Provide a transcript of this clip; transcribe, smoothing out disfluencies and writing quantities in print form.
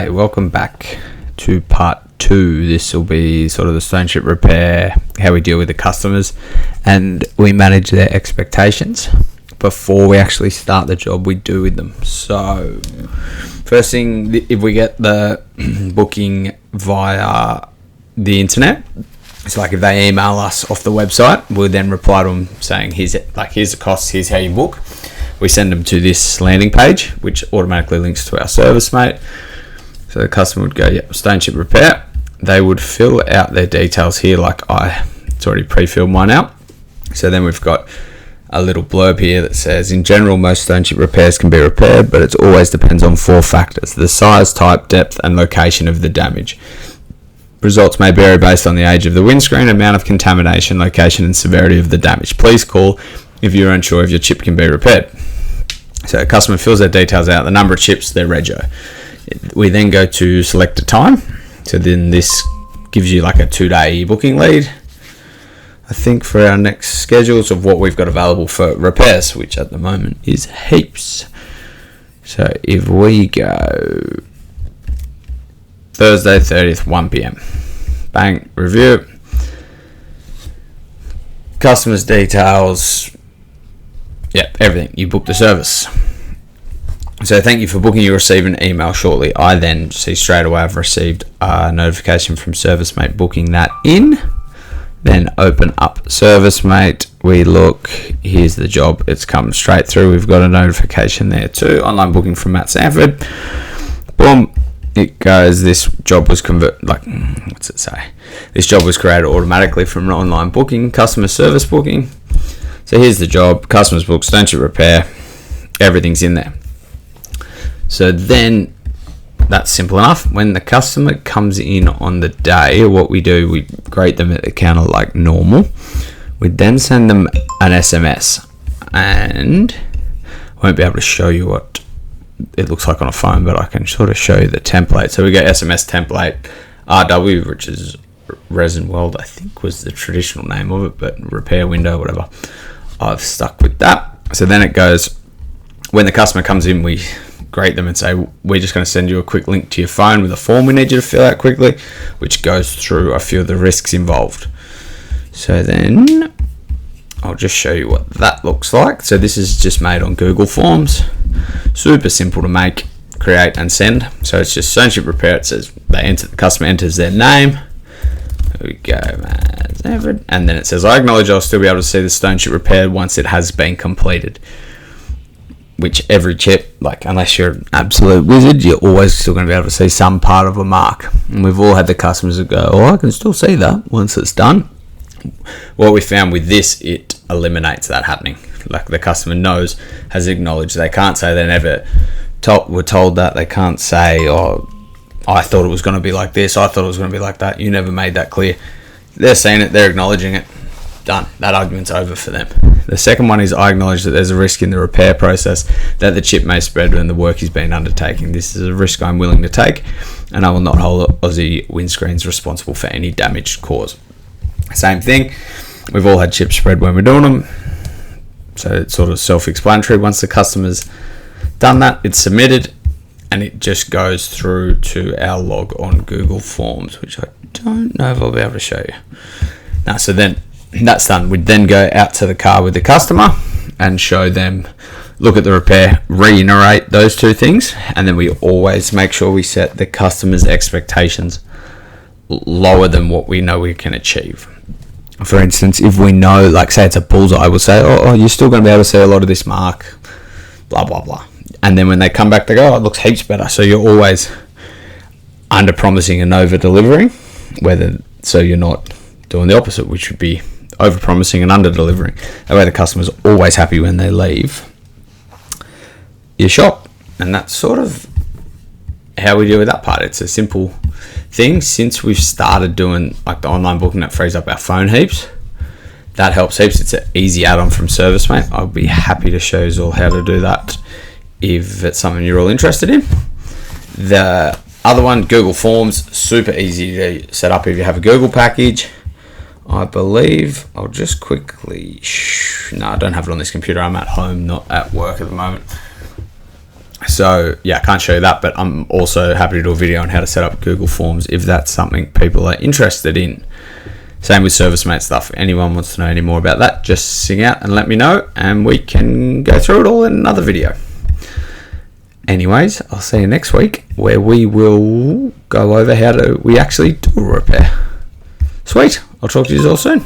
Hey, welcome back to part 2. This will be sort of the stone chip repair, how we deal with the customers and we manage their expectations before we actually start the job we do with them. So first thing, if we get the booking via the internet, it's like if they email us off the website, we'll then reply to them saying here's the costs, here's how you book. We send them to this landing page which automatically links to our service mate. So the customer would go, yeah, stone chip repair. They would fill out their details here it's already pre-filled mine out. So then we've got a little blurb here that says, in general, most stone chip repairs can be repaired, but it always depends on 4 factors: the size, type, depth, and location of the damage. Results may vary based on the age of the windscreen, amount of contamination, location, and severity of the damage. Please call if you're unsure if your chip can be repaired. So a customer fills their details out, the number of chips, their rego. We then go to select a time. So then this gives you like a 2-day booking lead, I think, for our next schedules of what we've got available for repairs, which at the moment is heaps. So if we go Thursday 30th 1 p.m, bang, review, customers details, everything, you book the service. So thank you for booking. You receive an email shortly. I then see straight away I've received a notification from ServiceMate booking that in. Then open up ServiceMate. We look, here's the job. It's come straight through. We've got a notification there too. Online booking from Matt Sanford. Boom. It goes, this job was what's it say? This job was created automatically from an online booking, customer service booking. So here's the job. Customers book, stone chip repair. Everything's in there. So then that's simple enough. When the customer comes in on the day, what we do, we grade them at the counter like normal. We then send them an SMS, and I won't be able to show you what it looks like on a phone, but I can sort of show you the template. So we get SMS template RW, which is Resin World, I think was the traditional name of it, but repair window, whatever. I've stuck with that. So then it goes, when the customer comes in, we grade them and say, we're just going to send you a quick link to your phone with a form we need you to fill out quickly, which goes through a few of the risks involved. So then I'll just show you what that looks like. So this is just made on Google Forms, super simple to make, create and send. So it's just stone chip repair. It says the customer enters their name. There we go, and then it says, I acknowledge I'll still be able to see the stone chip repaired once it has been completed. Which every chip, unless you're an absolute wizard, you're always still going to be able to see some part of a mark. And we've all had the customers that go, I can still see that once it's done. What we found with this, it eliminates that happening. Like the customer knows, has acknowledged. They can't say they never were told that. They can't say, I thought it was going to be like this, I thought it was going to be like that. You never made that clear. They're saying it, they're acknowledging it. Done. That argument's over for them. The second one is, I acknowledge that there's a risk in the repair process that the chip may spread when the work is being undertaken. This is a risk I'm willing to take, and I will not hold Aussie windscreens responsible for any damage caused. Same thing. We've all had chips spread when we're doing them, so it's sort of self-explanatory. Once the customer's done that, it's submitted, and it just goes through to our log on Google Forms, which I don't know if I'll be able to show you. Now, so then that's done. We'd then go out to the car with the customer and show them, look at the repair, reiterate those 2 things, and then we always make sure we set the customer's expectations lower than what we know we can achieve. For instance, if we know, say it's a bullseye, we'll say, you're still going to be able to see a lot of this mark, blah, blah, blah. And then when they come back, they go, it looks heaps better. So you're always under-promising and over-delivering, so you're not doing the opposite, which would be over-promising and under-delivering. That way the customer's always happy when they leave your shop. And that's sort of how we deal with that part. It's a simple thing. Since we've started doing the online booking that frees up our phone heaps, that helps heaps. It's an easy add-on from ServiceMate. I'll be happy to show you all how to do that if it's something you're all interested in. The other one, Google Forms, super easy to set up if you have a Google package. I believe I'll just quickly, no, I don't have it on this computer. I'm at home, not at work at the moment. So yeah, I can't show you that, but I'm also happy to do a video on how to set up Google Forms if that's something people are interested in. Same with ServiceMate stuff. If anyone wants to know any more about that, just sing out and let me know, and we can go through it all in another video. Anyways, I'll see you next week, where we will go over how we actually do a repair. Sweet. I'll talk to you all soon.